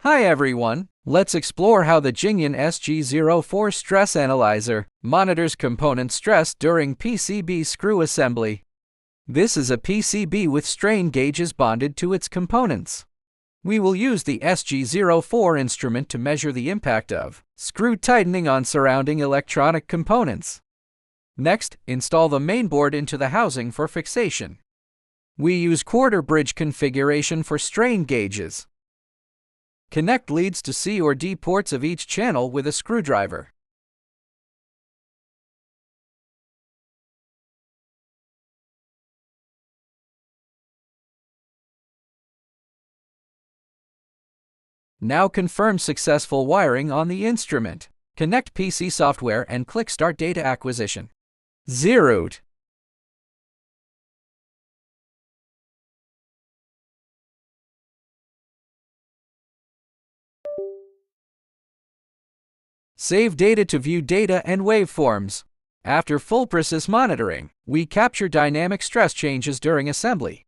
Hi everyone, let's explore how the JINGYAN SG04 stress analyzer monitors component stress during PCB screw assembly. This is a PCB with strain gauges bonded to its components. We will use the SG04 instrument to measure the impact of screw tightening on surrounding electronic components. Next, install the mainboard into the housing for fixation. We use quarter bridge configuration for strain gauges. Connect leads to C or D ports of each channel with a screwdriver. Now confirm successful wiring on the instrument. Connect PC software and click Start Data Acquisition. Zeroed. Save data to view data and waveforms. After full process monitoring, we capture dynamic stress changes during assembly.